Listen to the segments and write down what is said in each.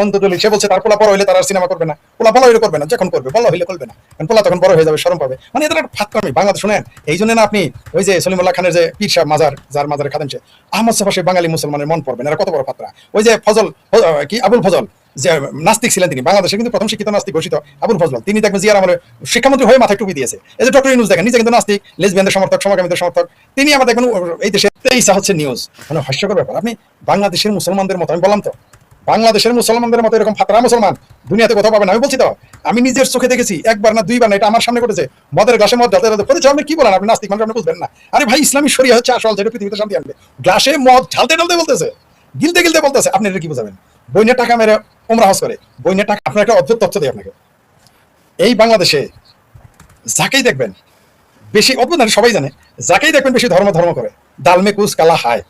অন্তদলি সে বলছে তার পোলা বড় হইলে তার আর সিনেমা করবে না, পোলা বড় হইলে করবে না, যখন করবে বড় হইলে করবে না, কারণ পোলা তখন বড় হয়ে যাবে, শরম পাবে। মানে এদের একটা ফাতরামি বাংলাদেশ শুনেন। এই জন্য না আপনি ওই যে সলিমুল্লাহ খানের যে পীর সাহেব মাজার, যার মাজারে খাদেন সে আহমদ সাফা, সে বাঙালি মুসলমানের মন পড়বে না, এরা কত বড় ফাতরা। ওই যে ফজল কি আবুল ফজল যে নাস্তিক ছিলেন, তিনি বাংলাদেশে কিন্তু প্রথম শিক্ষিত নাস্তিক ঘোষিত আবুল ফজল, তিনি দেখবেন জিয়ার আমলে শিক্ষামন্ত্রী হয়ে মাথায় টুপি দিয়েছে। এই যে ডক্টর ইউনূস দেখেন, নিজে কিন্তু নাস্তিক, লেসবিয়ানদের সমর্থক, সমকামীদের সমর্থক, তিনি আমার দেখবেন এই দেশে 23 হচ্ছে নিউজ। মানে হাস্যকর ব্যাপার। আপনি বাংলাদেশের মুসলমানদের মতো, আমি বললাম তো বাংলাদেশের মুসলমানদের মতো এরকম ফাতরা মুসলমান দুনিয়াতে কোথাও পাবেন। আমি বলছি তো, আমি নিজের চোখে দেখেছি, একবার না দুইবার না, এটা আমার সামনে ঘটেছে। মদের গ্লাসে মদ ঢালতে ঢালতে করেছে। আপনি কি বলেন? আপনি নাস্তিক মানুষ, আপনি বুঝবেন না। আরে ভাই, ইসলামী শরিয়া হচ্ছে আসল, যেটা পৃথিবীতে শান্তি আনবে। গ্লাসে মদ ঢালতে ঢালতে বলতেছে, গিলতে গিলতে বলতেছে। আপনি এটা কি বুঝাবেন? বইনের টাকা মেরে ওমরা হজ করে, বইনের টাকা। আপনার একটা অদ্ভুত তথ্য দেয় আপনাকে, এই বাংলাদেশে যাকেই দেখবেন বেশি, অদ্ভুত না, সবাই জানে, যাকেই দেখবেন বেশি ধর্ম ধর্ম করে, দালমে কুচ কালা হায়।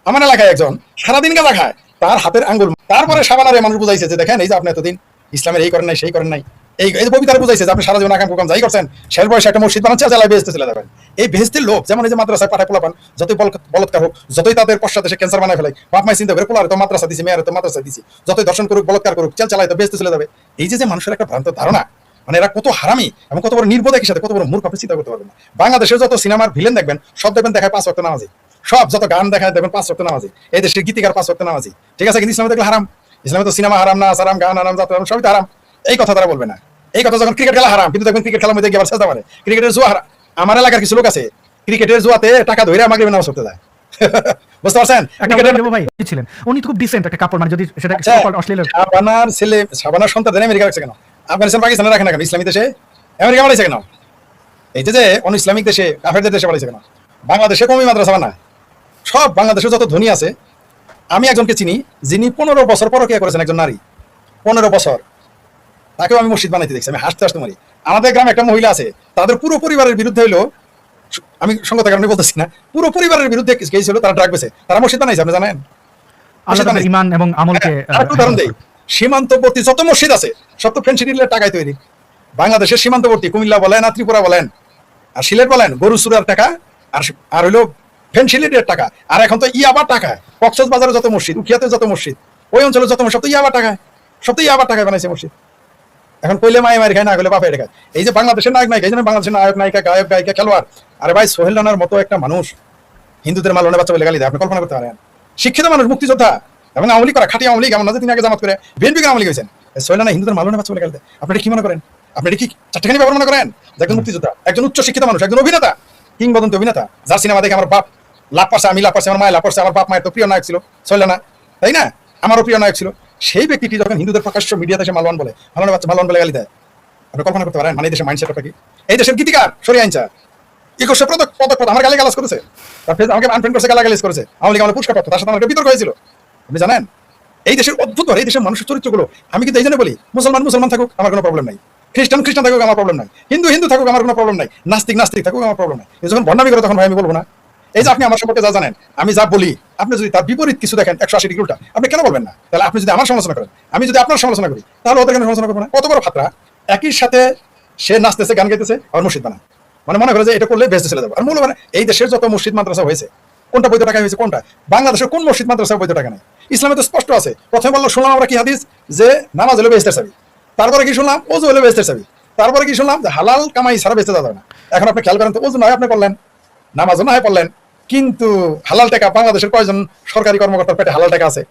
আমার এলাকায় একজন সারাদিন গাঁজা খায়, তার হাতের আঙ্গুল। তারপরে সাবানারে মানুষ বুঝাইছে যে দেখেন, এই যে আপনি এতদিন ইসলামের এই করেন নাই, সেই করেন নাই, এই যে পবিতারে বুঝাইছে যে আপনি সারা জীবন আকাম কুকাম যাই করছেন, শেষ বয়সে একটা মসজিদ বানাচ্ছে, চালায় বেহেস্তে চলে যাবেন। এই বেহেস্তের লোক যেমন এই যে মাদ্রাসায় পাঠায় পোলা পান, যতই বলৎকার হোক, যতই তাদের পশ্চাতে সে ক্যান্সার বানায় ফেলে, বাপ মাই চিন্তা করে পোলারে তো মাদ্রাসা দিছি, মেয়ের তো মাদ্রাসা দিছি, যতই দর্শন করুক, বলৎকার করুক, চালায় তো বেহেস্তে চলে যাবে। এই যে মানুষের একটা ভ্রান্ত ধারণা, মানে এরা কত হারামি এবং কত বড় নির্বোধ, একই সাথে কত বড় মূর্খ, আপনি চিন্তা করতে পারবেন না। বাংলাদেশের যত সিনেমার ভিলেন দেখবেন, সব দেখবেন দেখায় 5 ওয়াক্ত নামাজি, সব যত গান দেখায় দেখবেন 5 ওয়াক্ত নামাজি, এই দেশের গীতিকার 5 ওয়াক্ত নামাজি। ঠিক আছে, কিন্তু ইসলামে দেখলে হারাম। ইসলামে তো সিনেমা হারাম, নাচ হারাম, গান হারাম, যাত্রা হারাম, সবই তো হারাম। এই কথা তারা বলবে না। এই কথা যখন ক্রিকেট খেলা হারাম, কিন্তু দেখবেন ক্রিকেট খেলার মধ্যে গিয়ে আবার সাজা মারে, ক্রিকেটের জুয়া হারাম। আমার এলাকার কিছু লোক আছে, ক্রিকেটের জুয়াতে টাকা ধরে আমাকে নামাজ পড়তে যায়। বুঝতে পারছেন? ভাই ছিলেন উনি খুব ডিসেন্ট একটা কাপড়, মানে যদি সেটা অশ্লীল। শাবানার ছেলে, শাবানার সন্তান আমেরিকা রাখছে কেন? আফগানিস্তান পাকিস্তানে রাখে না কেন? ইসলামী দেশে আমেরিকা বানাইছে কেন? এই যে অন ইসলামিক দেশে, কাফেরদের দেশে বানাইছে কেন? বাংলাদেশে কমই মাদ্রাসা বানায়। সব বাংলাদেশের যত ধনী আছে, আমি একজনকে চিনি যিনি 15 বছর পরকিয়া করেছেন, একজন নারী 15 বছর, তাকেও আমি মসজিদ বানাইতে দেখছি। আমি হাসতে হাসতে মরি। আমাদের গ্রামে একটা মহিলা আছে, তাদের পুরো পরিবারের বিরুদ্ধে হইলো, আমি সঙ্গতার কারণে বলতেছি না, পুরো পরিবারের বিরুদ্ধে গিয়েছিল, তারা ড্রাগ বেছে, তারা মসজিদ বানাইছে। আপনি জানেন? ঈমান এবং আমলকে উদাহরণ দেই, সীমান্তবর্তী যত মসজিদ আছে সব তো ফেনসিডিলের টাকায় তৈরি। বাংলাদেশের সীমান্তবর্তী কুমিল্লা বলেন, আর ত্রিপুরা বলেন, আর সিলেট বলেন, গরু চুরার টাকা, আর হইলো ফেনসিডিলের টাকা। আর এখন তো ইয়াবার টাকা, কক্সবাজারে যত মসজিদ, উখিয়াতে যত মসজিদ, ওই অঞ্চলে যত মসজিদ, সব তো ইয়াবার টাকায়, সব তো ইয়াবার টাকায় বানাইছে মসজিদ। এখন কইলে মায়ে মারি খায়, না কইলে বাপে খায়। এই যে বাংলাদেশের নায়ক নায়িকা, এই জন্য বাংলাদেশের নায়ক নায়িকা, গায়ক গায়িকা, খেলোয়াড়। আরে ভাই, সোহেল রানার মতো একটা মানুষ হিন্দুদের মালনে বাচ্চা বলে গালি দেয়, আপনি কল্পনা করতে পারেন? শিক্ষিত মানুষ, মুক্তিযোদ্ধা এবং আওয়ামী লীগ করা, খাঁটি আওয়ামী লীগ, এমন না যে তিনি আগে জামাত করে বিএনপি আওয়ামী লীগ হয়েছেন। সোহেল রানা হিন্দুদের মালনে বাচ্চা বলে গালি দেয়। আপনি কি মনে করেন? আপনি কি চারটাখানি ব্যাপার মনে করেন? একজন মুক্তিযোদ্ধা, একজন উচ্চ শিক্ষিত মানুষ, একজন অভিনেতা, কিংবদন্তি অভিনেতা, যার সিনেমা দেখে আমার বাপ লাভ পারছে, আমি লাভ পারছি, আমার মায়ের লাভ পারছে। আমার বাপ মায়ের তো প্রিয় নায়ক ছিল সোহেল রানা, তাই না? আমারও প্রিয় নায়ক ছিল। সেই ব্যক্তিটি যখন হিন্দুদের প্রকাশ্য মিডিয়াতে এসে মালওয়ান বলে, মালনে বাচ্চা, মালওয়ান বলে গালি দেয়, আপনি কল্পনা করতে পারেন? মানে এই দেশের মাইন্ডসেটটা কি? এই দেশের গীতিকার শরিয়া আইনচার 21 পদক আমার গালি গালাজ করেছে, আমাকে আনফ্রেন্ড করেছে, গালাগালিজ করেছে, আওয়ামী লীগ আমার পুরস্কার প্রাপ্ত, তার সাথে আমার বিতর্ক হয়েছিল। আপনি জানেন? এই দেশের অদ্ভুত, এই দেশের মানুষের চরিত্রগুলো। আমি কিন্তু এই জন্য বলি, মুসলমান থাকুক আমার কোনো প্রবলেম নাই, খ্রিস্টান থাকুক আমার প্রবলেম নাই, হিন্দু থাকুক আমার কোনো প্রবলেম নাই, নাস্তিক থাকুক আমার প্রবলেম নাই। যখন ভণ্ডামি করে তখন ভাই আমি বলবো না। এই যে আপনি আমার সম্পর্কে যা জানেন, আমি যা বলি, আপনি যদি তার বিপরীত কিছু দেখেন 180 ডিগ্রি উল্টা, আপনি কেন বলবেন না? তাহলে আপনি যদি আমার সমালোচনা করেন, আমি যদি আপনার সমালোচনা করি, তাহলে ওদের কেন সমালোচনা করবো না? কত বড় ফাতরা! একই সাথে সে নাচতেছে, গান গাইতেছে, আর মসজিদ বানায়, মানে মনে করে যে এটা করলে বেঁচে চলে যাবে। আর মূল মানে এই দেশের যত মসজিদ মাদ্রাসা হয়েছে, কোনটা বৈধ টাকা হয়েছে? কোনটা? বাংলাদেশের কোন মসজিদ মাদ্রাসা বৈধ টাকা নেই? ইসলামে তো স্পষ্ট আছে। প্রথমে বললো, শুনলাম আমরা কি হাদিস, যে নামাজ হলো বেহেশতের চাবি। তারপরে কি শুনলাম? ওযু হলো বেহেশতের চাবি। তারপরে কি শুনলাম? যে হালাল কামাই ছাড়া বেঁচে যাওয়া যাবে না। এখন আপনি খেয়াল করেন তো, ওযু নয় আপনি করলেন, নামাজও নয় পড়লেন, কিন্তু হালাল টাকা বাংলাদেশের কয়জন সরকারি কর্মকর্তার পেটে হালাল টাকা আছে?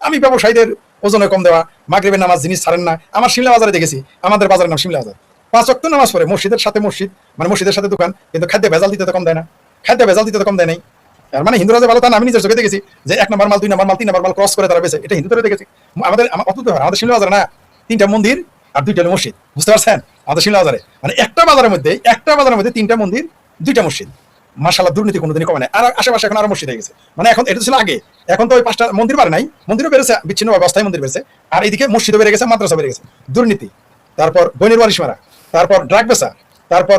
আমি ব্যবসায়ীদের ওজনে কম দেওয়া, মাগরিবের নামাজ জিনিস ছাড়েন না। আমার শিমলা বাজারে দেখেছি, আমাদের বাজারের নাম শিমলা বাজার, 5 ওয়াক্ত নামাজ পড়ে, মসজিদের সাথে মসজিদ, মানে মসজিদের সাথে দোকান, কিন্তু খাদ্যে ভেজাল দিতে তো কম দেয় না, খাদ্যে ভেজাল দিতে তো কম দেয় নাই। আর মানে হিন্দুরা যে ভালো, তা আমি নিজের চোখে দেখেছি যে 1 নম্বর মাল, 2 নম্বর মাল, 3 নম্বর মাল ক্রস করে তারা বেছে, এটা হিন্দুদের দেখেছি। আমাদের শিমলা বাজারে না 3টা মন্দির আর 2টা মসজিদ, বুঝতে পারছেন? আমাদের শিমলা বাজারে মানে একটা বাজারের মধ্যে 3টা মন্দির, 2টা মসজিদ। মাশাআল্লাহ, দুর্নীতি কোনোদিনই কমে নাই। আর আশেপাশে এখন আরো মসজিদ হয়ে গেছে। মানে এখন এটা ছিল আগে, এখন তো ওই 5টা মন্দির বাড়ে নাই, মন্দিরও বেড়েছে বিচ্ছিন্ন অবস্থায়, মন্দির বেড়েছে, আর এইদিকে মসজিদও বেড়ে গেছে, মাদ্রাসা বেড়ে গেছে। দুর্নীতি, তারপর বইনের ওয়ারিশ মারা, তারপর ড্রাগ বেচা, তারপর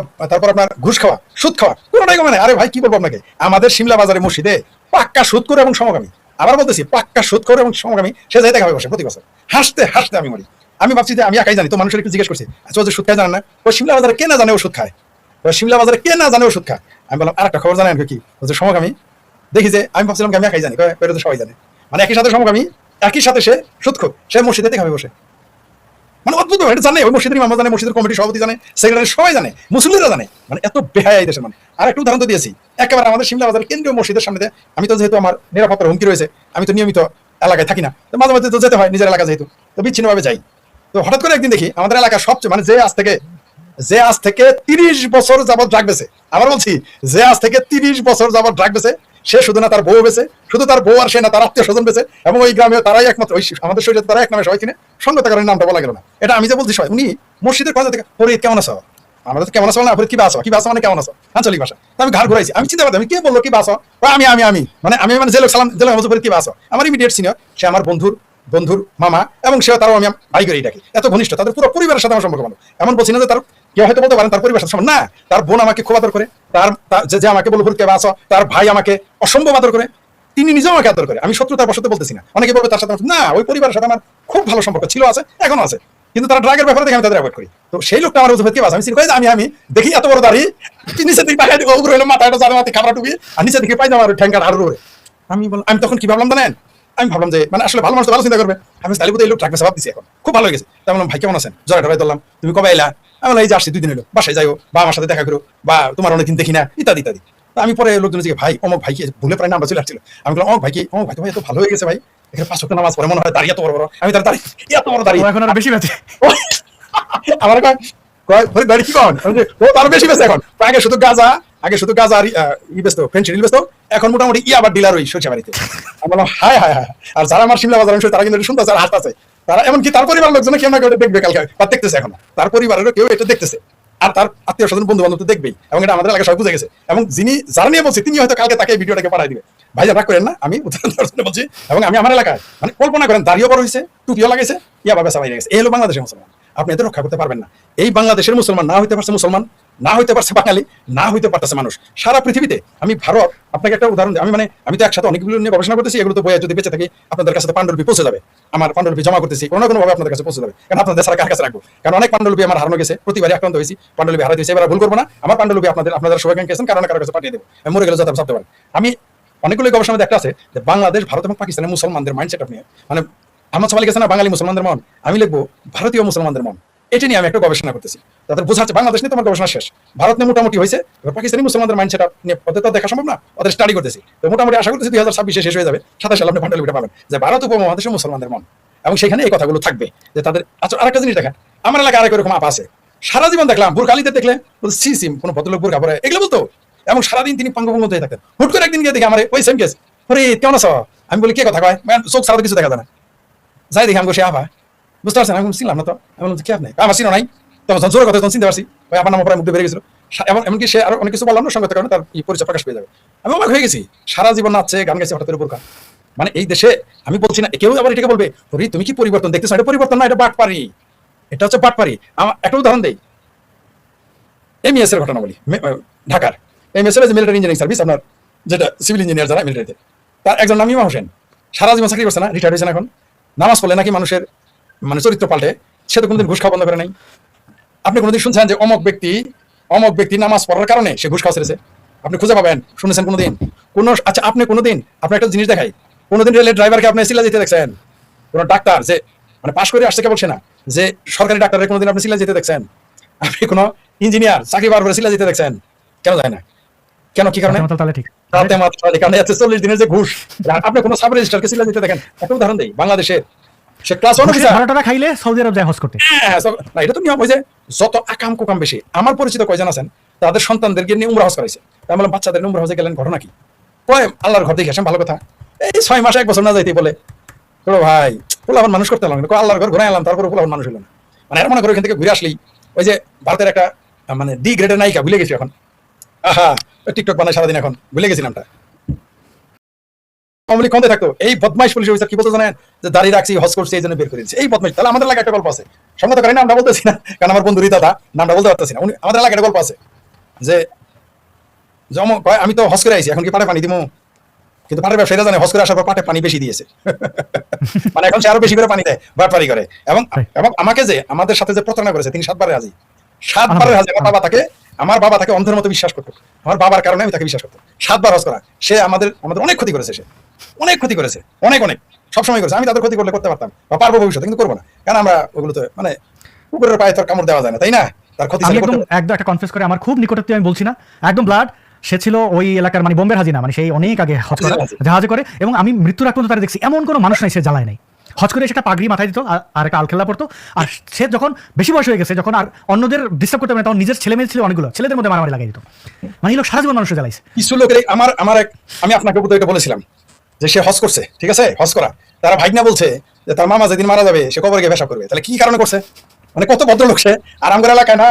আপনার ঘুষ খাওয়া, সুদ খাওয়া, কোনোটাই কমে নাই। আরে ভাই কি বলবো আপনাকে, আমাদের শিমলা বাজারে মসজিদে পাক্কা সুদ করে এবং সমকামী, আবার বলতেছি পাক্কা সুদ করে এবং সমকামী, সে যাই দেখা বসে প্রতি বছর, হাসতে হাসতে আমি মরি। আমি ভাবছি যে আমি একাই জানি, তো মানুষের একটু জিজ্ঞেস করছি, আচ্ছা ও যে সুদ খায় জানেন না? ওই শিমলা বাজারে কে না জানে ও সুদ খায়? ওই শিমলা বাজারে কে না জানে ও সুদ খায়? আমি বললাম আর একটা খবর জানেন কি? ও যে সমকামী। দেখি যে আমি ভাবছিলাম আমি একাই জানি, এটা তো সবাই জানে। মানে একই সাথে সমকামী, একই সাথে সে সুৎখোর, সে মসজিদে দেখাবে বসে। মানে অদ্ভুত, এটা জানে, ওই মসজিদের ইমাম জানে, মসজিদের কমিটির সভাপতি জানে, সেক্রেটারি সবাই জানে, মুসলিমরা জানে, মানে এত বেহায়া এই দেশের। মানে আর একটা উদাহরণ তো দিয়েছি, একেবারে আমাদের সিমলা বাজার কেন্দ্রীয় মসজিদের সামনে দিয়ে, আমি তো যেহেতু আমার নিরাপত্তার হুমকি রয়েছে, আমি তো নিয়মিত এলাকায় থাকি না, তো মাঝে মাঝে তো যেতে হয় নিজের এলাকা, যেহেতু তো বিচ্ছিন্নভাবে যাই। তো হঠাৎ করে একদিন দেখি আমাদের এলাকার সবচেয়ে, মানে যে আজ থেকে 30 বছর যাবত ড্রাগ বেছে, আবার বলছি, যে আজ থেকে 30 বছর যাবত ড্রাগ বেছে, সে শুধু না তার বউ বেছে, শুধু তার বউ আর সে না, তার আত্মীয় স্বজন বেছে, এবং ওই গ্রামে তারাই একমাত্র, ওই আমাদের শরীরে তারা এক নামে সবাই চিনে, সঙ্গতাকারের নামটা বলা গেল না। এটা আমি যে বলছি সবাই, উনি মসজিদের কথা থেকে, ফরিদ কেমন আছো, আমাদের তো কেমন আছো না, কি বাসো, কি বাসো মানে কেমন আছো, আঞ্চলিক ভাষা। তো আমি ঘাড় ঘুরাইছি, আমি চিন্তা করতাম, আমি কে বললো কি বাসো, আমি যে লোক সালাম যে লোক কি বাসো, আমার ইমিডিয়েট সিনিয়র, সে আমার বন্ধুর মামা, এবং সেও তারও আমি ভাই করে ডাকি, এত ঘনিষ্ঠ, তাদের পুরো পরিবারের সাথে আমার সম্পর্ক ভালো। এমন বলছি না যে তার কেউ হয়তো বলতে পারেন তার পরিবারের সাথে না, তার বোন আমাকে খুব আদর করে, যে আমাকে বলবো কে বাসো, তার ভাই আমাকে অসম্ভব আদর করে, তিনি নিজেও আমাকে আদর করে। আমি শত্রুতার বশত বলতেছি না, অনেকে বলবে তার সাথে না, ওই পরিবারের সাথে আমার খুব ভালো সম্পর্ক ছিল, আছে, এখনো আছে, কিন্তু তারা ড্রাগের ব্যাপারে দেখে আমি তাদের অ্যাভয়েড করি। তো সেই লোকটা আমার কে বাস, আমি দেখি এত বড় দাঁড়ি, নিচের দিকে তাকাই দিকে উপরে হলো মাথাটা জানে মাথায় খাবার টুকি, আর নিচের দিকে পাই আমার ঠ্যাঙ্কার আরো উপরে। আমি তখন কি ভাবলাম জানেন, আমি ভাবলাম যে মানে আসলে ভালো মানুষ ভালো চিন্তা করবে, আমি তালিপুতে এই লোক ট্রাক ভাব দিচ্ছি, এখন খুব ভালো হয়ে গেছে। তাই বললাম ভাই কেমন আছেন, জয়টা ভাই ধরলাম, তুমি কবে এলা, আমি বললাম এই যে আসছি 2 দিন হলো, বাসায় যাইও বা আমার সাথে দেখা করো, বা তোমার অনেকদিন দেখি না, ইত্যাদি ইত্যাদি। আমি পরে লোকজন ভাই অমুক ভাই কি ভুলে প্রায় নামটা চলে আসছিল, আমি বললাম অমুক ভাই তো ভাই এত ভালো হয়ে গেছে ভাই, এখানে 5 ওয়াক্ত নামাজ পড়ে মনে হয়, দাঁড়িয়ে এত বড় বড়, আমি তার দাঁড়িয়ে এত বড় দাঁড়িয়ে, এখন আরো বেশি আছে। আমার গাড়ি কি কন, ও তার বেশি বেশি এখন, আগে শুধু গাজা আর বেচতো, ফেন্সিডিল বেচতো, এখন মোটামুটি আবার ডিলার ওই সরষে বাড়িতে। আমি বললাম হায় হায় হায়। আর যারা আমার সিমলা বাজার তারা কিন্তু শুনতে আর হাসতেছে, তারা এমনকি তার পরিবার লোকজন কেউ না কেউ দেখবে কালকে, তার দেখতেছে, এখন তার পরিবারেরও কেউ এটা দেখতেছে, আর তার আত্মীয় স্বজন বন্ধু বান্ধব তো দেখবেই, এবং এটা আমাদের এলাকায় সব বুঝে গেছে, এবং যারা নিয়ে বলছি তিনি হয়তো কালকে তাকে ভিডিওটাকে পাঠাই দিবে। ভাই রাগ করেন না, আমি বলছি, এবং আমি আমার এলাকায় মানে কল্পনা করেন দাঁড়িয়ে বড় হয়েছে, টুপিও লাগাইছে, ইয়াবা বেচা বাইরে গেছে, এই হলো বাংলাদেশের মুসলমান। আপনি এদের রক্ষা করতে পারবেন না। এই বাংলাদেশের মুসলমান না হইতে পারছে মুসলমান, না হইতে পারছে বাঙালি, না হইতে পারতেছে মানুষ সারা পৃথিবীতে। আমি ভারত, আপনাকে একটা উদাহরণ দিই, আমি তো একসাথে অনেকগুলো নিয়ে গবেষণা করতেছি, এগুলো তো বইয়ে যদি বেঁচে থাকি আপনাদের কাছে পাণ্ডুলিপি পৌঁছে যাবে, আমার পাণ্ডুলিপি জমা করতেছি, কোনো না কোনো ভাবে আপনাদের কাছে পৌঁছে যাবে, কারণ আপনাদের সারা কার কাছে রাখবো, কারণ অনেক পাণ্ডুলিপি আমার হারানো গেছে, প্রতিবারই আক্রান্ত হয়েছি, পাণ্ডুলিপি হারাই দিয়েছে, এবার ভুল করবো না, আমার পাণ্ডুলিপি আপনাদের সবাই গেছেন, কারণ কারোর কাছে পাঠিয়ে দেবো, আমি মরে গেলে যাতে ভাবতে পারেন। আমি অনেকগুলো গবেষণা একটা আছে যে বাংলাদেশ, ভারত এবং পাকিস্তানের মুসলমানদের মাইন্ডসেট নিয়ে, মানে আহমদ সামাল গেছে না বাঙালি মুসলমানদের মন, আমি লিখবো ভারতীয় মুসলমানদের মন, এটা নিয়ে আমি একটা গবেষণা করতেছি, তাদের বোঝাচ্ছে বাংলাদেশ নিয়ে তোমার গবেষণা শেষ, ভারত নিয়ে মোটামুটি হয়েছে, এবার পাকিস্তানি মুসলমানদের মাইন্ডসেট নিয়ে ওদের তো দেখা সম্ভব না, ওদের স্টাডি করতেছি, তো মোটামুটি আশা করতেছি 2026 শেষ হয়ে যাবে, 27 সালে আপনি পাণ্ডুলিপিটা পাবেন যে ভারত উপমহাদেশের মুসলমানদের মন, এবং সেখানে এই কথাগুলো থাকবে যে তাদের। আচ্ছা আরেকটা জিনিস দেখেন, আমার এলাকায় আরেক রকম আপা আছে, সারা জীবন দেখলাম বুরখালিতে দেখলে সিম কোনো ভদ্রলোক বুরখা পরে এগুলো বলতো, এবং সারাদিন তিনি পাঙ্গভঙ্গ হয়ে থাকতেন। হুট করে একদিন গিয়ে দেখে আমার ওই সেম কেস, আরে কেমন আছো, আমি বলি কে কথা কয়, চোখ সারা কিছু দেখা যায় না, যাই দেখি আমি সে আভা, বুঝতে পারছেন, আমি চিনলাম না তো, আমি বলছি কে আপনি, আমার চিনো নাই, তখন জোরের কথা তখন চিনতে পারছি, ওই আপনার নাম প্রায় মুখ বেড়ে গেছিল, এমনকি সে আরো অনেক কিছু বললাম না, সঙ্গতের কারণে তার এই পরিচয় প্রকাশ পেয়ে যাবে। আমি অবাক হয়ে গেছি, সারা জীবন নাচছে গান গাইছে, হঠাৎ করে বোরকা, মানে এই দেশে আমি বলছি না, কেউ আবার এটাকে বলবে তুমি কি পরিবর্তন দেখতেছো, এটা পরিবর্তন না, এটা বাটপারি, এটা হচ্ছে বাটপারি। আমার একটা উদাহরণ দেই, এমইএস এর ঘটনা বলি, ঢাকার এমইএস এর মিলিটারি ইঞ্জিনিয়ারিং সার্ভিস, আপনার যেটা সিভিল ইঞ্জিনিয়ার যারা মিলিটারিতে, তার একজন নাম ইমাম হোসেন, সারা জীবন চাকরি করছে না, রিটায়ার্ড হয়েছে না, এখন নামাজ পড়লে নাকি মানুষের মানে চরিত্র পাল্টে, সে তো কোনোদিন ঘুষ খাওয়া বন্ধ করে নাই। আপনি কোনোদিন শুনছেন যে অমক ব্যক্তি নামাজ পড়ার কারণে সে ঘুষ খাওয়া ছেড়েছে? আপনি খুঁজে পাবেন, শুনেছেন কোনোদিন? আচ্ছা আপনি কোনোদিন, আপনার একটা জিনিস দেখাই, কোনোদিন রেলের ড্রাইভারকে আপনি সিলা যেতে দেখছেন? কোনো ডাক্তার যে মানে পাশ করে আসছে কেবল সে না, যে সরকারি ডাক্তারের কোনোদিন আপনি সিলা যেতে দেখছেন? আপনি কোনো ইঞ্জিনিয়ার চাকরি বার করে সিলা যেতে দেখছেন? কেন যায় না? কেন, কি কারণে? রাতে মাত্র কারণে 40 দিনের যে ঘুষ। আপনি কোনো সাব রেজিস্ট্রারকে সিলা যেতে দেখেন? একটা উদাহরণ দেই, বাংলাদেশের সে ক্লাস 1 অফিসার 12 টাকা খাইলে সৌদি আরব যায় হজ করতে। না এটা তো নিয়ম, ওই যে যত আকাম কুকাম বেশি। আমার পরিচিত কয়জন আছেন তাদের সন্তানদেরকে নিয়ে উমরা হজ করাইছে, তাই বললাম বাচ্চাদের উমরা হজে গেলেন, ঘটনা কি? কয় আল্লাহর ঘর দেখে আসেন, ভালো কথা, এই 6 মাস 1 বছর না যাইতে বলে ভাই পোলাপান মানুষ করতে লাগলো, আল্লাহর ঘর ঘুরে এলাম, তারপরে পোলাপান মানুষ হলো না। মানে এর মনে করে ওখান থেকে ঘুরে আসলেই ওই যে ভারতের একটা মানে ডি গ্রেডের নায়িকা, ভুলে গেছি এখন, আহা টিকটক বানায় সারাদিন, এখন ভুলে গেছি নামটা, কমলি থাকতো। এই বদমাইশ পুলিশ অফিসার কি বলতে জানেন, যে দাঁড়িয়ে রাখছি হজ করছি এই জন্য বের করে দিচ্ছে, এই বদমাইশ। তাহলে আমাদের এলাকায় একটা গল্প আছে, সম্মত করেন নামটা বলতেছি না কারণ আমার বন্ধু দাদা, নামটা বলতে পারতেছি না, আমাদের এলাকায় একটা গল্প আছে যে আমি তো হজ করে আইছি, এখন কি পাটে পানি দিব? কিন্তু পাটের ব্যবসায়ীরা জানে হজ করে আসার পর পাটে পানি বেশি দিয়েছে, মানে এখন সে আরো বেশি করে পানি দেয়, বাটপারি করে। এবং আমাকে যে আমাদের সাথে যে প্রতারণা করেছে, তিনি 7 বারের হাজি, 7 বারের হাজি। আমার বাবা তাকে অন্ধের মতো বিশ্বাস করতো, আমার বাবার কারণে আমি তাকে বিশ্বাস করতাম। 7 বার হজ করা, সে আমাদের অনেক ক্ষতি করেছে সে। অনেক ক্ষতি করেছে, অনেক অনেক সবসময় করেছে। আমি তাদের ক্ষতি করলে করতে পারতাম বা পারবো ভবিষ্যতে, কিন্তু করবো না, কারণ আমরা ওগুলো তো মানে কুকুরের পায়ে তো আর কামড় দেওয়া যায় না, তাই না? তার ক্ষতি আমি চাইলে একদম করতে পারবো। একদম একটা কনফেস করে, আমার খুব নিকটাত্মীয়, আমি বলছি না, একদম ব্লাড। সে ছিল ওই এলাকার মানে বোম্বের হাজিনা, মানে সেই অনেক আগে হজ করা, জাহাজে করে, এবং আমি মৃত্যুর আগ পর্যন্ত তারা দেখছি এমন কোনো মানুষ নাই সে জ্বালায় নাই। হজ করে সেটা পাগড়ি মাথায় দিত আর একটা আলখেল্লা পড়তো। আর সে যখন বেশি বয়স হয়ে গেছে, যখন আর অন্যদের ডিস্টার্ব করতে পারে না, তখন নিজের ছেলে মেয়ে ছিল অনেকগুলো, ছেলেদের মধ্যে মারামারি লাগাই দিত। মানে এই লোক সারা জীবন মানুষের জ্বালাইছে। কিছু লোকের আমি আপনাকে বোধহয় বলেছিলাম যে সে হজ করছে, ঠিক আছে, হজ করা, তারা ভাইগনা বলছে যে তার মামা যেদিন মারা যাবে সে কবরে গিয়ে পেশাব করবে। তাহলে কি কারণে করছে? মানে কত ভদ্রলোক সে। আর আমার এলাকায় না,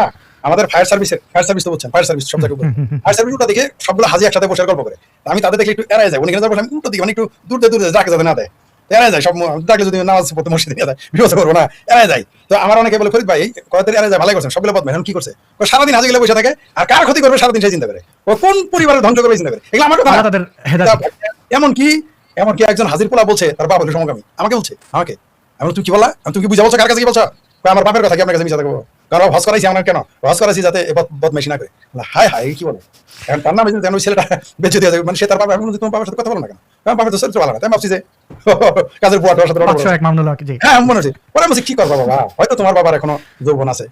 আমাদের ফায়ার সার্ভিস তো বলছেন, ফায়ার সার্ভিস সব জায়গায় ফায়ার সার্ভিস ওটা দেখে সবগুলো হাজি একসাথে বসে গল্প করে। আমি তাদের দেখে একটু এড়াই যায়, উনি বসে আমি উল্টো দিকে মানে একটু দূর ডাকে যাতে না দেয়, এড়াই যায়। সব ডাকলে যদি নামাজ পড়তে মসজিদে নিয়ে যায়, বিরোধ করবো না, এড়াই যায়। তো আমার অনেকে বলে ফরিদ ভাই কয়েকদিন এড়াই যায়, ভালো করছেন, সবগুলো বদমাই। এখন কি করছে? ও সারাদিন হাজি গেলে বসে থাকে, আর কার ক্ষতি করবে সারাদিন সেই চিন্তা করে, ও কোন পরিবারের ধ্বংস করবে চিন্তা করে। এগুলো আমার কথা না। তাদের হেদায়েত। এমনকি একজন হাজির পোলা বলছে তার বাবা হলো সমকামী, আমাকে বলছে, আমাকে। আমি তুই কি বললা? তুমি কি বুঝা বলছো? কার কাছে কি বলছো? আমার বাপের কথা কি আপনার কাছে মিশা থাকবো? কারণ হজ করাইছি আমার, কেন হজ করাইছি যাতে বদমাইশি না করে। হায় হায়, কি বলে? এখন তার নাম যেন ওই ছেলেটা বেঁচে দিয়ে যাবে, মানে সে তার বাবা। এখন তোমার বাবার সাথে কথা বলো না কেন? কারণ বাবার তো চরিত্র ভালো না, তাই ভাবছি যে কাজের বুয়াটার সাথে হ্যাঁ মনে হচ্ছে। পরে বলছি কি করবো বাবা, হয়তো তোমার বাবার এখনো যৌবন আছে,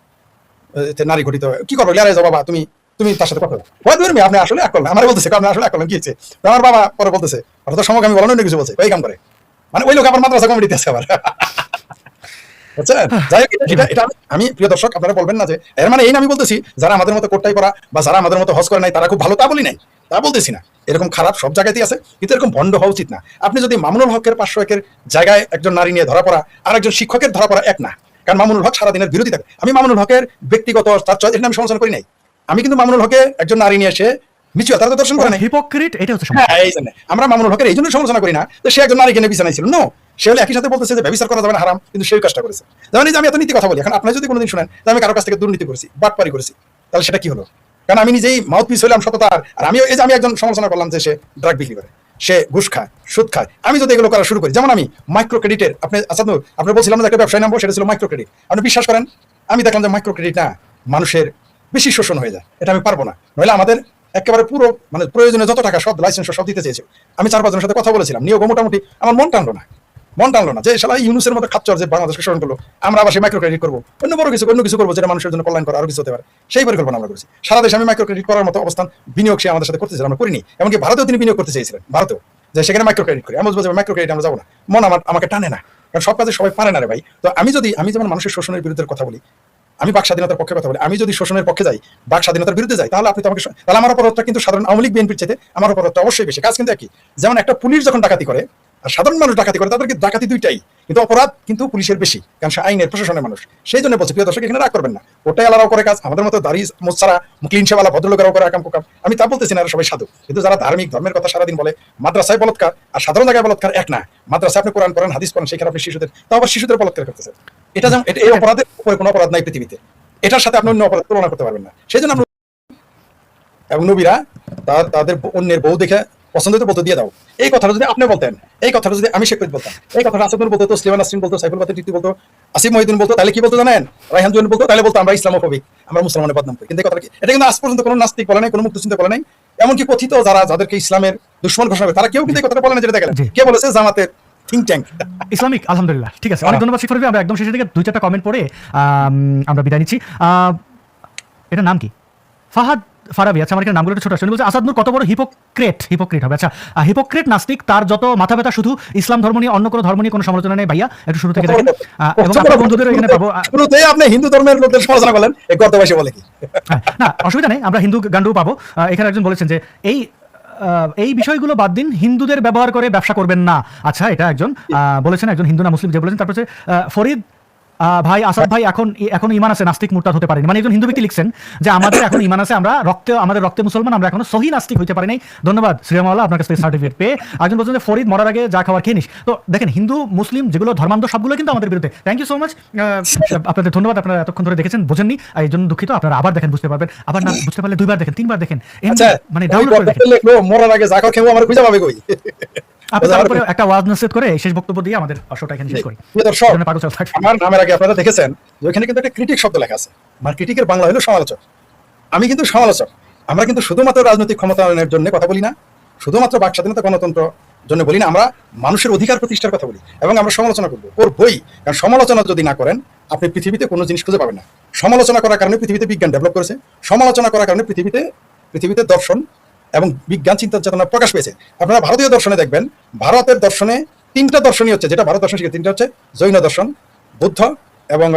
নারী ঘটিত, কি করবো লেয়ারে যাও বাবা, তুমি তার সাথে কথা বলো। আপনি আসলে এক করলেন, আমার বলতেছে আপনি আসলে এক করলেন, কি হচ্ছে? আমার বাবা পরে বলতেছে ওরা তো সমকামী বলেন, অন্য কিছু বলছে, ওই কাম করে। মানে ওই লোক আবার মাদ্রাসা কমিটিতে আছে আবার। যাই হোক, এটা আমি প্রিয় দর্শক আপনারা বলবেন না যে এর মানে এই না আমি বলতেছি যারা আমাদের মতো কোটটাই পরা বা যারা আমাদের মতো হজ করে নাই তারা খুব ভালো, তা বলি নাই, তা বলতেছি না। এরকম খারাপ সব জায়গাতেই আছে, কিন্তু এরকম ভণ্ড হওয়া উচিত না। আপনি যদি মামুনুল হকের 500 একের জায়গায় একজন নারী নিয়ে ধরা পড়া আর একজন শিক্ষকের ধরা পড়া এক না, কারণ মামুনুল হক সারাদিনের বিরোধী থাকে। আমি মামুনুল হকের ব্যক্তিগত তার চয়েস এটা আমি সমালোচনা করি নাই, আমি কিন্তু মামুনুল হকে একজন নারী নিয়ে এসে মিচুয়া তারা তো দর্শন করে নাই, হিপোক্রিট, এটা হচ্ছে হ্যাঁ এই জন্য আমরা মামুনুল হকের এই জন্য সমালোচনা করি না যে সে একজন নারীকে নিয়ে বিছানায় ছিল। নো, সে হলে একই সাথে বলতেছে যে ব্যভিচার করা যাবে না, হারাম, কিন্তু সেই কাজটা করেছে। যেমন এই যে আমি এত নীতি কথা বলি, এখন আপনারা যদি কোনোদিন শুনেন যে আমি কারো কাছ থেকে দুর্নীতি করেছি, বাটপারি করেছি, তাহলে সেটা কি হলো? কারণ আমি নিজেই মাউথ পিস হইলাম সততার। আর আমি একজন সমালোচনা করলাম যে সে ড্রাগ বিক্রি করে, সে ঘুষ খায়, সুদ খায়। আমি যদি এগুলো করা শুরু করি, যেমন আমি মাইক্রো ক্রেডিটের, আপনি বলছিলাম যে একটা ব্যবসায় নামবো, সেটা ছিল মাইক্রো ক্রেডিট। আপনি বিশ্বাস করেন আমি দেখলাম যে মাইক্রো ক্রেডিট না, মানুষের বেশি শোষণ হয়ে যায়, এটা আমি পারবো না। নইলে আমাদের একেবারে পুরো মানে প্রয়োজনীয় যত টাকা সব লাইসেন্স সব দিতে চেয়েছিল। আমি 4-5 জনের সাথে কথা বলেছিলাম, নিয়োগ মোটামুটি আমার মন টানলো না যে শালা ইউনুসের মতো খাচ্চর যে বাংলাদেশকে শোষণ করলো, আমরা আবার সেই মাইক্রো ক্রেডিট করবো, অন্য কিছু করবো যেটা মানুষের জন্য কল্যাণ করা, আরো কিছু হতে পারে, সেই পরিকল্পনা আমরা করেছি। সারা দেশে আমি মাইক্রো ক্রেডিট করার মতো অবস্থান বিনিয়োগ সে আমাদের সাথে করতেছিল, আমরা করিনি। এমনকি ভারতেও তিনি বিনিয়োগ করতে চেয়েছিলেন, ভারতেও, যে সেখানে মাইক্রো ক্রেডিট করি। আমি বলবো মাইক্রো ক্রেডিট আমরা যাবো না, মন আমাকে টানে না, কারণ সব কাজে সবাই পারে না রে ভাই। তো আমি যেমন মানুষের শোষণের বিরুদ্ধে কথা বলি, আমি বাক স্বাধীনতার পক্ষে কথা বলি, আমি যদি শোষণের পক্ষে যাই, বাক স্বাধীনতার বিরুদ্ধে যাই, তাহলে আপনি তো আমাকে, তাহলে আমার অপরাধটা কিন্তু সাধারণ আওয়ামী লীগ বিএনপির চাইতে আমার অপরাধটা অবশ্যই বেশি। কাজ কিন্তু একই। যেমন একটা পুলিশ যখন ডাকাতি করে আর সাধারণ মানুষ ডাকাতি করে, তাদেরকে ডাকাতি দুইটাই, কিন্তু অপরাধ কিন্তু পুলিশের বেশি, কারণ সে আইনের প্রশাসনের মানুষ। সেই জন্য বলছি প্রিয় দর্শক, এখানে রাগ করবেন না, ওটাই আলাদাও করে কাজ, আমাদের মতো দাড়ি মোছারা ক্লিন শেওয়ালা ভদ্রলোকেরাও করে একাম কোকাম। আমি তা বলতেছি না সবাই সাধু, কিন্তু যারা ধার্মিক ধর্মের কথা সারাদিন বলে, মাদ্রাসায় বলৎকার আর সাধারণ জায়গায় বলৎকার এক না। মাদ্রাসায় আপনি কোরআন পড়েন, হাদিস পড়েন, সেখানে আপনি শিশুদের, তাও আবার শিশুদের বলৎকার করতেছেন। এটা যেমন এই অপরাধের উপরে কোনো অপরাধ নাই পৃথিবীতে, এটার সাথে আপনি অন্য অপরাধ তুলনা করতে পারবেন না। সেই জন্য এবং নবীরা তাদের অন্যের বউ দেখে পছন্দ হতে বলতে দিয়ে দাও, এই কথাটা যদি আপনি বলতেন, এই কথাটা যদি আমি শেখ বলতাম, এই কথাটা আসাদুল বলতো, তসলিমা নাসরিন বলতো, সাইফুল বাতিল টিটু বলতো, আসিফ মহিউদ্দিন বলতো, তাহলে কি বলতো জানেন? রায়হান জুয়েল বলতো, তাহলে বলতো আমরা ইসলামোফোবিক, আমরা মুসলমানের বদনাম করি। কিন্তু এই কথাটা কি, এটা কিন্তু আজ পর্যন্ত কোনো নাস্তিক বলে নাই, কোনো মুক্তচিন্তা বলে নাই। এমনকি কথিত যাদেরকে ইসলামের দুশমন ঘোষণা করে, তারা কেউ কিন্তু এই কথাটা বলে না, যেটা দেখেন কে বলেছে, জামাতের থিঙ্ক ট্যাঙ্ক ইসলামিক। আলহামদুলিল্লাহ, ঠিক আছে, অনেক ধন্যবাদ শিফার ভাই। আমরা একদম শেষের দিকে 2-4টা কমেন্ট পড়ে আমরা বিদায় নিচ্ছি। এটার নাম কি? ফাহাদ ফারাবি। আচ্ছা, আমার এখানে নামগুলো ছোট আসছে। বলছে আসাদ নূর কত বড় হিপোক্রেট হবে। আচ্ছা, হিপোক্রেট নাস্তিক, তার যত মাথা ব্যথা শুধু ইসলাম ধর্ম নিয়ে, অন্য কোনো ধর্ম নিয়ে কোনো সমালোচনা নেই ভাইয়া, একটু শুরু থেকে দেখেন। এবং আপনার বন্ধুদের এখানে পাবো। শুরুতেই আপনি হিন্দু ধর্মের লোকদের সমালোচনা করলেন, এই গর্তবাসী বলে কি? না, অসুবিধা নেই, আমরা হিন্দু গান্ডু পাবো। এখানে একজন বলেছেন যে এই বিষয়গুলো বাদ দিন, হিন্দুদের ব্যবহার করে ব্যবসা করবেন না। আচ্ছা, এটা একজন বলেছেন, একজন হিন্দু না মুসলিম যে বলেছেন। তারপর ফরিদ ভাই, আসাদ ভাই এখন ইমান আছে, নাস্তিক মুরতাদ হতে পারেনি। মানে একজন হিন্দু ব্যক্তি লিখছেন যে আমাদের এখন ইমান আছে, আমরা আমাদের রক্তে মুসলমান, আমরা এখনো সহি নাস্তিক হইতে পারি নাই। ধন্যবাদ শ্রীরামাল্লাহ, আপনার কাছে সার্টিফিকেট পেয়ে। একজন বলছেন যে ফরিদ মরার আগে যা খাবার খেয়ে নিস। তো দেখেন, হিন্দু মুসলিম যেগুলো ধর্মান্ধ সবগুলো কিন্তু আমাদের বিরুদ্ধে। থ্যাংক ইউ সো মাচ, আপনাদের ধন্যবাদ। আপনারা এতক্ষণ ধরে দেখেছেন, বোঝেননি এই জন্য দুঃখিত। আপনারা আবার দেখেন, বুঝতে পারবেন। আবার না বুঝতে পারলে 2বার দেখেন, 3বার দেখেন, মানে ডাউনলোড করে দেখেন। মরার আগে যা খাবার খেয়ে আমার খুঁজে পাবে কই? তারপরে একটা ওয়াজ নসিহত করে শেষ বক্তব্য দিয়ে আমাদের শোটা এখানে শেষ করি। আমার নামের আগে আপনারা দেখেছেন যে ওখানে কিন্তু একটা ক্রিটিক শব্দ লেখা আছে। আমার ক্রিটিকের বাংলা হলো সমালোচক। আমি কিন্তু সমালোচক। আমরা কিন্তু শুধুমাত্র রাজনৈতিক ক্ষমতায়নের জন্য কথা বলি না, শুধুমাত্র বাক স্বাধীনতা, গণতন্ত্র জন্য বলি না, আমরা মানুষের অধিকার প্রতিষ্ঠার কথা বলি এবং আমরা সমালোচনা করবই। কারণ সমালোচনা যদি না করেন আপনি পৃথিবীতে কোনো জিনিস খুঁজে পাবেন না। সমালোচনা করার কারণে পৃথিবীতে বিজ্ঞান ডেভেলপ করেছে, সমালোচনা করার কারণে পৃথিবীতে দর্শন এবং বিজ্ঞান চিন্তা চেতনা প্রকাশ পেয়েছে। আপনারা ভারতীয় দর্শনে দেখবেন, ভারতের দর্শনে 3টা দর্শনই হচ্ছে, যেটা ভারত দর্শন শিখে 3টা হচ্ছে জৈন দর্শন, বুদ্ধ এবং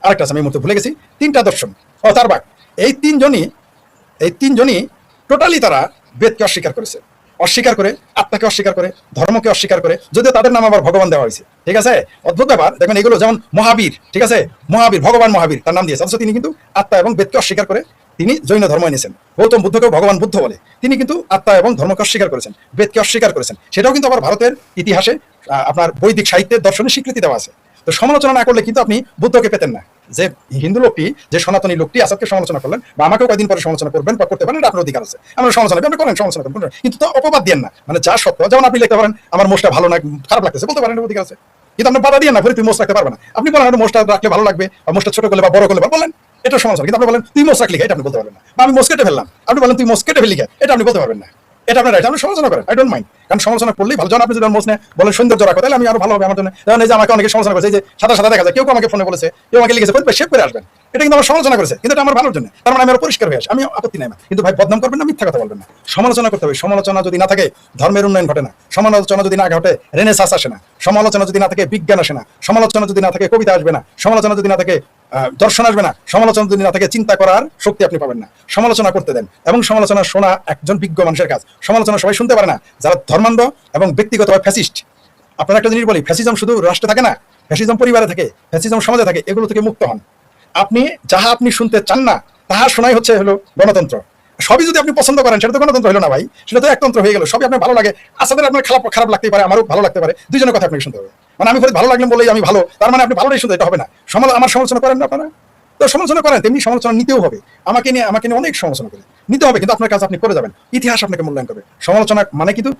আরেকটা আছে আমি এই মুহূর্তে ভুলে গেছি, 3টা দর্শন ও চারবাক। এই তিনজনই টোটালি তারা বেদকে অস্বীকার করেছে, অস্বীকার করে আত্মাকে অস্বীকার করে, ধর্মকে অস্বীকার করে, যদিও তাদের নাম আবার ভগবান দেওয়া হয়েছে। ঠিক আছে, অদ্ভুত ব্যাপার। দেখবেন এগুলো যেমন মহাবীর, ঠিক আছে, ভগবান মহাবীর তার নাম দিয়েছে, অথচ তিনি কিন্তু আত্মা এবং বেদকে অস্বীকার করে তিনি জৈন ধর্ম এনেছেন। গৌতম বুদ্ধকেও ভগবান বুদ্ধ বলে, তিনি কিন্তু আত্মা এবং ধর্মকে অস্বীকার করেছেন, বেদকে অস্বীকার করেছেন। সেটাও কিন্তু আবার ভারতের ইতিহাসে আপনার বৈদিক সাহিত্যের দর্শনের স্বীকৃতি দেওয়া আছে। তো সমালোচনা না করলে কিন্তু আপনি বুদ্ধকে পেতেন না। যে হিন্দু লোকটি, যে সনাতনী লোকটি আসাদকে সমালোচনা করলেন বা আমাকেও কয়েকদিন পরে সমালোচনা করবেন বা করতে পারেন, এটা আপনার অধিকার আছে। আমরা সমালোচনা আপনি করেন, সমালোচনা করেন, কিন্তু তো অপবাদ দেন না। মানে যা সত্য, যেমন আপনি লিখতে পারেন আমার মোষটা ভালো না, খারাপ লাগতেছে, বলতে পারেন, অধিকার আছে। কিন্তু আপনি বাধা দিয়ে না বলে তুই মোষ রাখতে পারবে না। আপনি বলেন মোষটা রাখলে ভালো লাগবে, বা মোষটা ছোট করলে বা বড় করলে বলেন, এটা সমালোচনা। কিন্তু আপনি বলেন তুই মোষ রাখলি, এটা আপনি বলতে পারবেন না। বা আমি মোষ কেটে ফেললাম, আপনি বলেন তুই মোষ কেটে ফেলি, এটা আপনি বলতে পারবেন না। এটা আপনার রাইট, আপনি সমালোচনা করেন, আই ডোন্ট মাইন্ড। কারণ সমালোচনা করলেই ভালো। যখন আপনি যদি মোষ নিয়ে বলেন সৌন্দর্য রাখো, তাহলে আমি আরো ভালো হবে আমার জন্য। যেমন এই যে আমাকে অনেকে সমালোচনা করেছে, এই যে সাদা সাদা দেখা যায়, কেউ আমাকে ফোনে বলেছে, কেউ আমাকে লিখেছে শেপ করে আসবেন, এটা কিন্তু আমার সমালোচনা করেছে, কিন্তু এটা আমার ভালোর জন্য। তার মানে আমি আরো পরিষ্কার হয়ে আসি, আমি আপত্তি নাই। কিন্তু ভাই বদনাম করবেন না, মিথ্যা কথা বলবেন না, সমালোচনা করতে হবে। সমালোচনা যদি না থাকে ধর্মের উন্নয়ন ঘটে না, সমালোচনা যদি না ঘটে রেনেসাঁস আসে না, সমালোচনা যদি না থাকে বিজ্ঞান আসে না, সমালোচনা যদি না থাকে কবিতা আসবে না, সমালোচনা যদি না থাকে দর্শন আসবে না, সমালোচনা যদি না থাকে চিন্তা করার শক্তি আপনি পাবেন না। সমালোচনা করতে দেন, এবং সমালোচনা শোনা একজন বিজ্ঞ মানুষের কাজ। সমালোচনা সবাই শুনতে পারে না, যারা ধর্মান্ধ এবং ব্যক্তিগতভাবে ফ্যাসিস্ট। আপনারা একটা জিনিস বলি, ফ্যাসিজম শুধু রাষ্ট্রে থাকে না, ফ্যাসিজম পরিবারে থাকে, ফ্যাসিজম সমাজে থাকে, এগুলো থেকে মুক্ত হন। আপনি শুনতে চান না তাহা শোনাই হচ্ছে হলো গণতন্ত্র। সবই যদি আপনি পছন্দ করেন সেটা তো গণতন্ত্র হলো না ভাই, সেটা তো একতন্ত্র হয়ে গেল। সবই আপনার ভালো লাগে, আসাদের আপনার খারাপ লাগতেই পারে, আমারও ভালো লাগতে পারে, দুজনের কথা আপনাকে শুনতে হবে। মানে আমি ভালো লাগলাম বলেই আমি ভালো, তার মানে আপনি ভালোটাই শুনতে, এটা হবে না। আমার সমালোচনা করেন না আপনারা, তো সমালোচনা করেন, তেমনি সমালোচনা নিতেও হবে। আমাকে নিয়ে অনেক সমালোচনা করে নিতে হবে, কিন্তু আপনার কাজ আপনি করে যাবেন, ইতিহাস আপনাকে মূল্যায়ন করবে। সমালোচনা মানে কিন্তু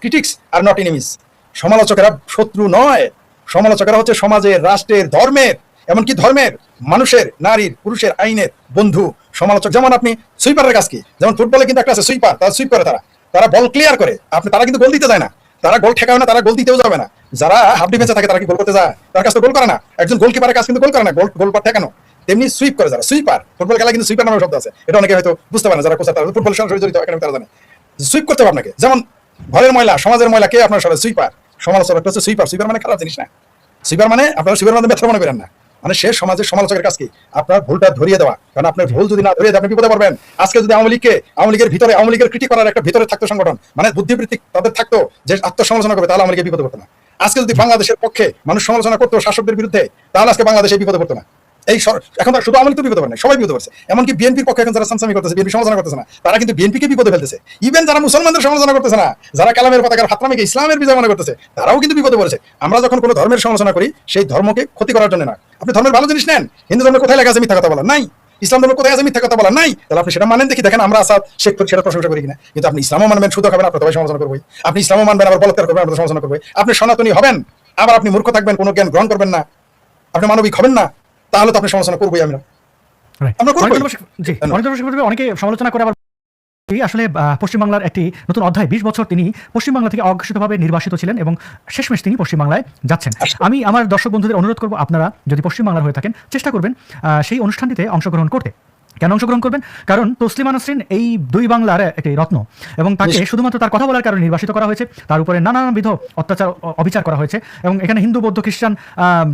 ক্রিটিক্স আর নট এনিমিস। সমালোচকেরা শত্রু নয়, সমালোচকেরা হচ্ছে সমাজের, রাষ্ট্রের, ধর্মের, এমনকি ধর্মের, মানুষের, নারীর, পুরুষের, আইনের বন্ধু। সমালোচক যেমন আপনি সুইপারের কাজ কি, যেমন ফুটবলে কিন্তু একটা আছে সুইপার, তারা সুইপ করে, তারা বল ক্লিয়ার করে, তারা কিন্তু গোল দিতে যায় না, তারা গোল ঠেকায় না, তারা গোল দিতেও যাবে না। যারা হাফ ডিফেন্সে থাকে তারা কি গোল করতে যায়? তার কাছে গোল করে না। একজন গোলকিপারের কাজ কিন্তু গোল করে না, গোল ঠেকানো। তেমনি সুইপ করে যারা, সুইপার, ফুটবল খেলা কিন্তু সুইপার নামে শব্দ আছে, এটা অনেকে হয়তো বুঝতে পারে না, যারা কোচার, তারা ফুটবল সরাসরি জড়িত, এখানে তারা জানে সুইপ করতে হবে আপনাকে। যেমন ঘরের ময়লা, সমাজের ময়লা কে আপনার সাথে? সুইপার। সমালোচক হচ্ছে সুইপার। সুইপার মানে খারাপ জিনিস না, সুইপার মানে আপনারা সুইপার মানে ব্যথা মনে করেন না, মানে সে সমাজের সমালোচকের কাজ কি আপনার ভুলটা ধরিয়ে দেওয়া। কারণ আপনার ভুল যদি না ধরিয়ে দেয় আপনি বিপদে পড়বেন। আজকে যদি আওয়ামী লীগের ভিতরে, আওয়ামী লীগের ক্রিটিক করার একটা ভিতরে থাকতো সংগঠন, মানে বুদ্ধিবৃত্তিক তাদের থাকতো যে আত্মসমালোচনা করবে, তাহলে আওয়ামী লীগের বিপদে পড়তো না। আজকে যদি বাংলাদেশের পক্ষে মানুষ সমালোচনা করতো শাসকদের বিরুদ্ধে, তাহলে আজকে বাংলাদেশে বিপদে পড়তো না। এখন শুধু আওয়ামী লীগ তো বিপদে পড়ে না, সবাই বিপদে পড়ছে। এমনকি বিএনপির পক্ষে এখন যারা সামসামি করতেছে, বিএনপি সমালোচনা করতেছে না, তারা কিন্তু বিএনপিকে বিপদে ফেলতেছে। ইভেন যারা মুসলমানদের সমালোচনা করতেছে না, যারা কালামের পতাকার ফাতরামিকে ইসলামের বিজয় মনে করতেছে, তারাও কিন্তু বিপদে পড়েছে। আমরা যখন কোনো ধর্মের সমালোচনা করি, সেই ধর্মকে ক্ষতি করার জন্য না। আপনি ধর্মের ভালো জিনিস নেন, হিন্দু ধর্মের কোথায় লেখা আছে মিথ্যা কথা বলা নাই, ইসলাম ধর্মের কোথায় আছে মিথ্যা কথা বলা নাই, তাহলে আপনি সেটা মানেন। দেখি দেখেন আমরা আসাদ শেখ সেটা প্রশংসা করি কিনা। কিন্তু আপনি ইসলামও মানবেন, শুধু খাবেন, আপনার সবাই সমালোচনা করবই। আপনি ইসলামও মানবেন, আবার বলৎকার করবেন, আপনার সমালোচনা করবে। আপনি সনাতনী হবেন, আবার আপনি মূর্খ থাকবেন, কোনো জ্ঞান গ্রহণ করবেন না, আপনি মানবিক হবেন না, তাহলে তো আপনি সমালোচনা করবোই। অনেকে সমালোচনা করে আবার আসলে পশ্চিমবাংলার একটি নতুন অধ্যায়। 20 বছর তিনি পশ্চিমবাংলা থেকে অঘোষিতভাবে নির্বাসিত ছিলেন এবং শেষমেশ তিনি পশ্চিমবাংলায় যাচ্ছেন। আমি আমার দর্শক বন্ধুদের অনুরোধ করব, আপনারা যদি পশ্চিমবাংলার হয়ে থাকেন চেষ্টা করবেন সেই অনুষ্ঠানটিতে অংশগ্রহণ করতে। কেন অংশগ্রহণ করবেন? কারণ তসলিমা নাসরিন এই দুই বাংলার একটি রত্ন, এবং তাকে শুধুমাত্র তার কথা বলার কারণে নির্বাসিত করা হয়েছে। তার উপরে নানাবিধ অত্যাচার, অবিচার করা হয়েছে, এবং এখানে হিন্দু, বৌদ্ধ, খ্রিস্টান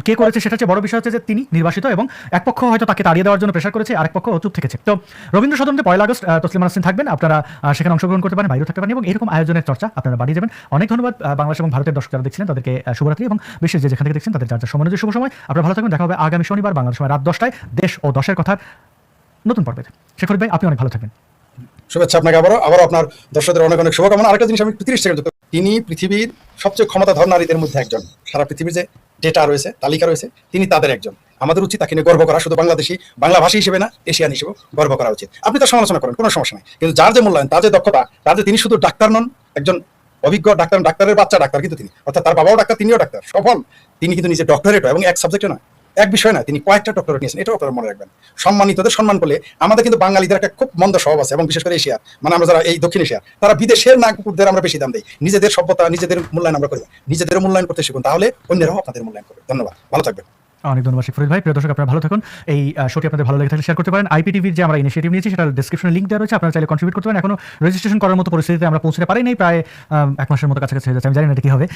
কে করেছে সেটা হচ্ছে বড় বিষয়, হচ্ছে যে তিনি নির্বাসিত, এবং এক পক্ষ হয়তো তাকে তাড়িয়ে দেওয়ার জন্য প্রেশার করেছে, আরেক পক্ষ চুপ থেকেছে। তো রবীন্দ্র সদনে 1 আগস্ট তসলিমা নাসরিন থাকবেন, আপনারা সেখানে অংশগ্রহণ করতে পারেন, বাইরেও থাকতে পারেন, এবং এরকম আয়োজনের চর্চা আপনারা বাড়িয়ে যাবেন। অনেক ধন্যবাদ বাংলাদেশ এবং ভারতের দর্শক যারা দেখছিলেন, তাদেরকে শুভরাত্রি, এবং বিশ্বের যেখান থেকে দেখছেন তাদের যার যার সময় শুভ সময়। আপনারা ভালো থাকবেন। দেখা হবে আগামী শনিবার বাংলাদেশ সময় রাত 10টায় দেশ ও দশের কথার নতুন পর্বে। শেখর ভাই, আপনি অনেক ভালো থাকবেন। শুভেচ্ছা আপনাকে, আবারও আপনার দর্শকদের অনেক অনেক শুভকামনা। আরেকটা জিনিস আমি 30 সেকেন্ড, তিনি পৃথিবীর সবচেয়ে ক্ষমতাধর নারীদের মধ্যে একজন। সারা পৃথিবীর যে ডেটা রয়েছে, তালিকা রয়েছে, তিনি তাদের একজন। আমাদের উচিত তাকে নিয়ে গর্ব করা, শুধু বাংলা ভাষী হিসেবে না, এশিয়ান হিসেবেও গর্ব করা উচিত। আপনি তার সমালোচনা করেন, কোনো সমস্যা নাই, কিন্তু যার যে মূল্যায়ন, তার যে দক্ষতা, তার যে তিনি শুধু ডাক্তার নন, একজন অভিজ্ঞ ডাক্তারের বাচ্চা ডাক্তার, কিন্তু তিনি, অর্থাৎ তার বাবাও ডাক্তার, তিনিও ডাক্তার সফল, তিনি কিন্তু নিজে ডক্টরেটও এবং এক সাবজেক্টে না, এক বিষয় না, তিনি কয়েকটা ডক্টরেট নিয়েছেন, এটাও আপনারা মনে রাখবেন। সম্মানিতদের সম্মান করলে আমাদের কিন্তু বাঙালিদের একটা খুব মন্দ স্বভাব আছে, এবং বিশেষ করে এশিয়া, মানে আমরা যারা এই দক্ষিণ এশিয়া, তারা বিদেশের না কুকুরদের আমরা বেশি দাম দিই। নিজেদের সভ্যতা, নিজেদের মূল্যায়ন আমরা করি, নিজেদের মূল্যায়ন করতে শিখুন, তাহলে অন্যরাও আপনাদের মূল্যায়ন করবে। ধন্যবাদ, ভালো থাকবেন। অনেক ধন্যবাদ শেখ ফরিদ ভাই। প্রিয় দর্শক, আপনারা ভালো থাকুন। এই শোটি আপনাদের ভালো লেগে থাকলে শেয়ার করতে পারেন। আইপিটিভির যে আমরা ইনিশিয়েটিভ নিয়েছি সেটার ডেসক্রিপশনে লিঙ্ক দেওয়া রয়েছে, আপনারা চাইলে কন্ট্রিবিউট করতে পারেন। এখনো রেজিস্ট্রেশন করার মতো পরিস্থিতিতে আমরা পৌঁছতে পারি নাই, প্রায় 1 মাসের মতো কাছাকাছি হয়ে যাচ্ছে, আমি জানি না এটা কি হবে।